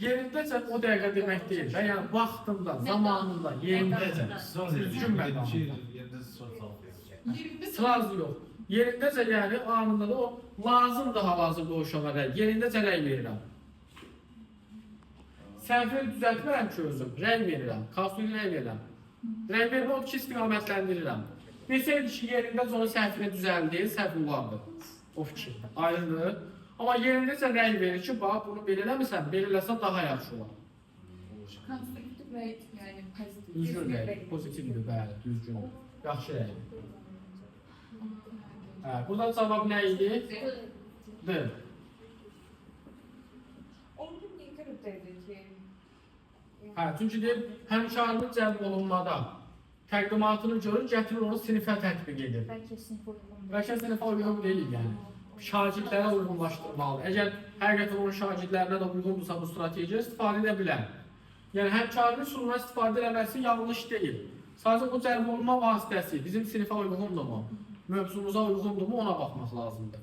yerindəcə o dəqiqə demək deyil də, yəni vaxtında, zamanında, yerindəcə. Düzgün mənada. Sırası yox. Yerindəcə yəni anında da o lazımdır hal-hazırda o uşağa rəy. Yerindəcə rəy verirəm. Səhvini düzəltmirəm ki özüm, rəy verirəm, konstitusiya rəy verirəm. Rəy vermə o ki istiqamətləndirirəm. Desəydi ki yerindəcə onun səhvini düzəldir, səhv olardı. O fikir, ayrıdır. Amma yerindəcə rəy verir ki, bax bunu belə eləmirsən, belə eləsən daha yaxşı olar. Konstruktiv rəy, yəni pozitiv. Düzgün rəy, pozitivdir, bəli, düzgündür. Yaxşı rəy. Burada cavab nə idi? D. Onun bir dedi ki, Çünki deyir, həmkarının cəlb olunmada təqdimatını görür, gətirir onu sinifə tətbiq edir. Bəlkə sinifə uyğun deyil yəni. Şagirdlərə uyğunlaşdırmalıdır. Əgər həqiqətən onun şagirdlərinə də uyğundursa bu strategiya istifadə edə bilər. Yəni həmkarının sunuma istifadə etməsi yanlış deyil. Sadəcə bu cəlb olunma vasitəsi bizim sinifə uyğundurmu, mövzumuza uyğundurmu ona baxmaq lazımdır.